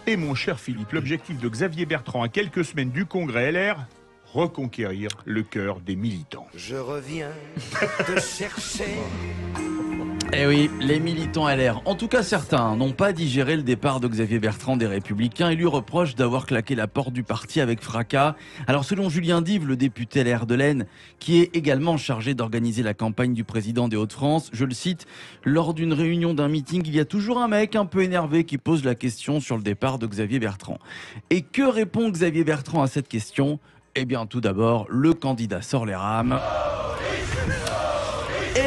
Et mon cher Philippe, l'objectif de Xavier Bertrand à quelques semaines du congrès LR, reconquérir le cœur des militants. Je reviens te chercher. Eh oui, les militants LR, en tout cas certains, n'ont pas digéré le départ de Xavier Bertrand des Républicains et lui reprochent d'avoir claqué la porte du parti avec fracas. Alors selon Julien Dive, le député LR de l'Aisne, qui est également chargé d'organiser la campagne du président des Hauts-de-France, je le cite, lors d'une réunion d'un meeting, il y a toujours un mec un peu énervé qui pose la question sur le départ de Xavier Bertrand. Et que répond Xavier Bertrand à cette question ? Eh bien tout d'abord, le candidat sort les rames.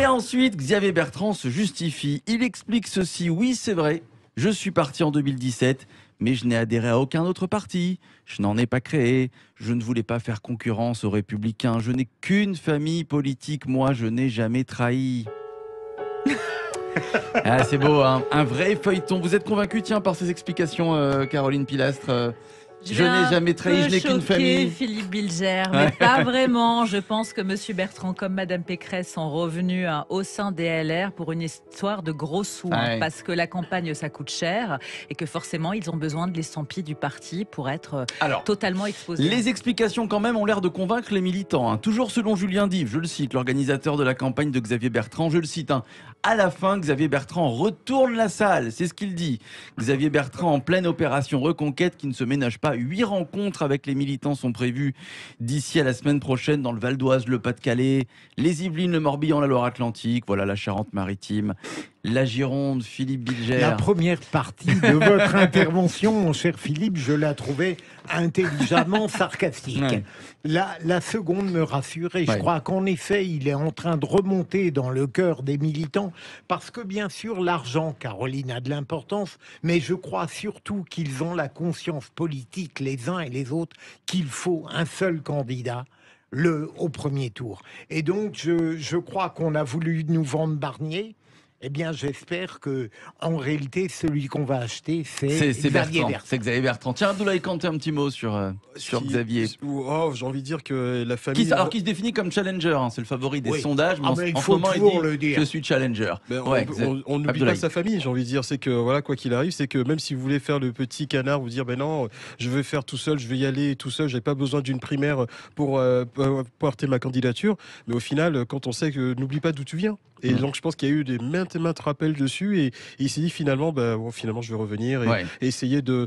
Et ensuite, Xavier Bertrand se justifie. Il explique ceci. Oui, c'est vrai, je suis parti en 2017, mais je n'ai adhéré à aucun autre parti. Je n'en ai pas créé. Je ne voulais pas faire concurrence aux Républicains. Je n'ai qu'une famille politique. Moi, je n'ai jamais trahi. Ah, c'est beau, hein, un vrai feuilleton. Vous êtes convaincu, tiens, par ces explications, Caroline Pilastre Je n'ai jamais trahi, je n'ai qu'une famille. Philippe Bilger, mais pas vraiment. Je pense que M. Bertrand, comme Mme Pécresse, sont revenus au sein des LR pour une histoire de gros sous. Parce que la campagne, ça coûte cher et que forcément, ils ont besoin de l'estampille du parti pour être totalement exposés. Les explications, quand même, ont l'air de convaincre les militants. Toujours selon Julien Dive, je le cite, l'organisateur de la campagne de Xavier Bertrand, je le cite, à la fin, Xavier Bertrand retourne la salle. C'est ce qu'il dit. Xavier Bertrand en pleine opération reconquête qui ne se ménage pas. 8 rencontres avec les militants sont prévues d'ici à la semaine prochaine dans le Val d'Oise, le Pas-de-Calais, les Yvelines, le Morbihan, la Loire-Atlantique, voilà la Charente-Maritime, la Gironde, Philippe Bilger. La première partie de votre intervention, mon cher Philippe, je la trouvais intelligemment sarcastique. Ouais. La seconde me rassure et je crois qu'en effet, il est en train de remonter dans le cœur des militants parce que bien sûr, l'argent, Caroline, a de l'importance, mais je crois surtout qu'ils ont la conscience politique, les uns et les autres, qu'il faut un seul candidat au premier tour. Et donc, je crois qu'on a voulu nous vendre Barnier. Eh bien, j'espère que, en réalité, celui qu'on va acheter, c'est Xavier Bertrand. C'est Xavier Bertrand. Tiens, Abdoulaye Kanté, un petit mot sur Xavier. J'ai envie de dire que la famille... Qui se définit comme challenger, c'est le favori des sondages, mais il faut toujours le dire. Je suis challenger. On n'oublie pas sa famille, j'ai envie de dire. C'est que, voilà, quoi qu'il arrive, c'est que même si vous voulez faire le petit canard, vous dire, ben non, je vais faire tout seul, je vais y aller tout seul, j'ai pas besoin d'une primaire pour porter ma candidature. Mais au final, quand on sait que, n'oublie pas d'où tu viens. Et donc, je pense qu'il y a eu des maintes rappels dessus et il s'est dit finalement, finalement, je vais revenir et essayer de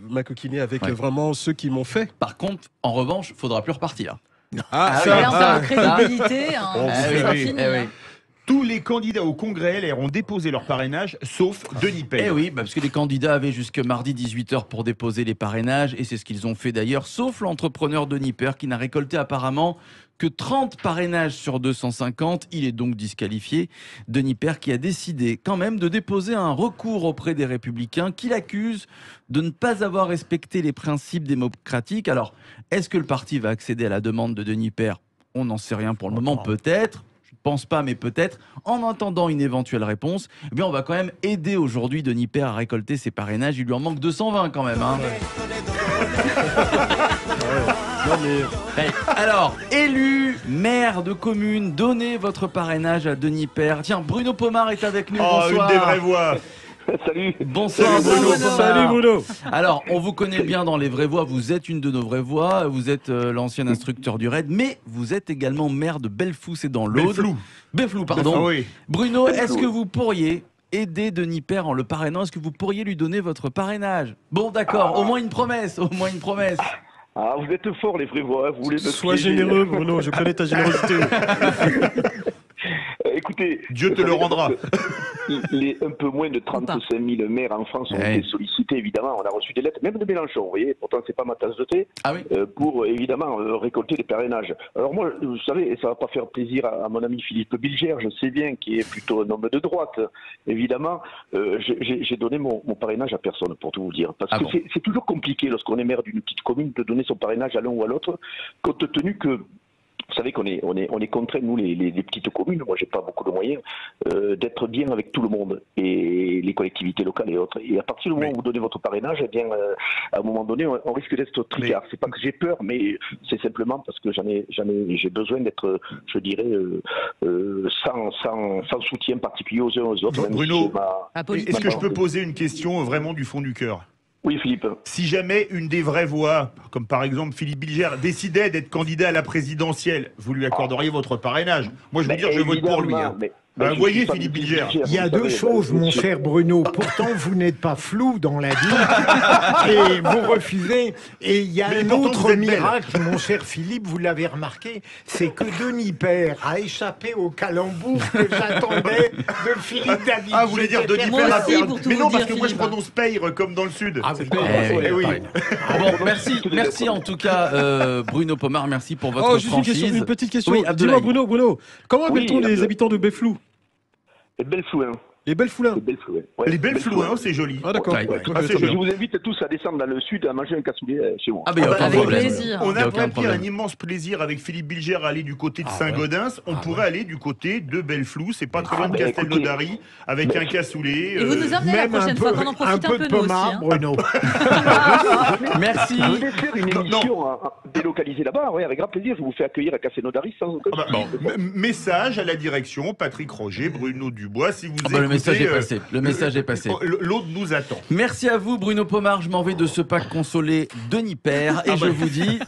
m'acoquiner avec vraiment ceux qui m'ont fait. Par contre, en revanche, il ne faudra plus repartir. En crédibilité, Tous les candidats au congrès LR ont déposé leur parrainage, sauf Denis Pelle. Eh oui, parce que les candidats avaient jusque mardi 18h pour déposer les parrainages, et c'est ce qu'ils ont fait d'ailleurs, sauf l'entrepreneur Denis Père, qui n'a récolté apparemment que 30 parrainages sur 250. Il est donc disqualifié. Denis Père qui a décidé quand même de déposer un recours auprès des Républicains, qui l'accusent de ne pas avoir respecté les principes démocratiques. Alors, est-ce que le parti va accéder à la demande de Denis Père ? On n'en sait rien pour le moment, peut-être. Pense pas, mais peut-être. En attendant une éventuelle réponse, eh bien on va quand même aider aujourd'hui Denis Père à récolter ses parrainages. Il lui en manque 220 quand même. Alors, élu, maire de commune, donnez votre parrainage à Denis Père. Tiens, Bruno Pomar est avec nous. Bonsoir. Une des vraies voix. Salut. Bonsoir Bruno. Salut Bruno. Alors, on vous connaît bien dans les vraies voix. Vous êtes une de nos vraies voix. Vous êtes l'ancien instructeur du RAID, mais vous êtes également maire de Bellefou, c'est dans l'Aude. Belflou, pardon. Oui. Bruno, est-ce que vous pourriez aider Denis Père en le parrainant ? Est-ce que vous pourriez lui donner votre parrainage ? Bon, d'accord. Au moins une promesse. Au moins une promesse. Ah, vous êtes fort les vraies voix. Vous voulez me Sois piéger. généreux Bruno, je connais ta générosité. Écoutez, Dieu te le rendra. Les un peu moins de 35 000 maires en France ont été sollicités, évidemment. On a reçu des lettres, même de Mélenchon, vous voyez, pourtant c'est pas ma tasse de thé, pour évidemment récolter les parrainages. Alors moi, vous savez, ça va pas faire plaisir à mon ami Philippe Bilger, je sais bien, qui est plutôt un homme de droite, évidemment. J'ai donné mon parrainage à personne, pour tout vous dire. Parce que c'est toujours compliqué, lorsqu'on est maire d'une petite commune, de donner son parrainage à l'un ou à l'autre, compte tenu que vous savez qu'on est contraints, nous, les petites communes, moi j'ai pas beaucoup de moyens, d'être bien avec tout le monde, et les collectivités locales et autres. Et à partir du moment où vous donnez votre parrainage, eh bien, à un moment donné, on risque d'être tricard. C'est pas que j'ai peur, mais c'est simplement parce que j'ai besoin d'être, je dirais, sans soutien particulier aux uns aux autres. Bruno, est-ce que je peux poser une question vraiment du fond du cœur ? Oui, Philippe. Si jamais une des vraies voix, comme par exemple Philippe Bilger, décidait d'être candidat à la présidentielle, vous lui accorderiez votre parrainage? Moi, je veux dire, je vote pour lui. Hein. Vous voyez, Philippe Bilger. Il y a deux choses, mon cher Bruno. Pourtant, vous n'êtes pas flou dans la vie et vous refusez. Et il y a un autre miracle, mon cher Philippe, vous l'avez remarqué, c'est que Denis Père a échappé au calembour que j'attendais de Philippe David. Ah, vous voulez dire Denis Père a perdu? Mais non, parce que moi, je prononce Peyre comme dans le Sud. Ah, oui. Bon, merci en tout cas, Bruno Pomar, merci pour votre franchise. Une petite question. Oui, dis-moi, Bruno, comment appelle-t-on les habitants de Befflou? Les Belflouins. Les Belfloulins. Les Belflouins, c'est joli. Ah d'accord. Je vous invite tous à descendre dans le sud à manger un cassoulet chez moi. Avec plaisir. On a pris un immense plaisir avec Philippe Bilger à aller du côté de Saint-Gaudens. On pourrait aller du côté de Belleflou. C'est pas très loin de Castelnaudary avec un cassoulet. Et vous nous emmenez la prochaine fois qu'on en profite un peu de nous aussi. Bruno. Merci. Vous voulez faire une émission délocalisée là-bas? Oui, avec grand plaisir. Je vous fais accueillir à Castelnaudary sans aucun message à la direction, Patrick Roger, Bruno Dubois, si vous écoutez. Le message est passé. L'autre nous attend. Merci à vous, Bruno Pomar. Je m'en vais de ce pack consolé Denis Père et je vous dis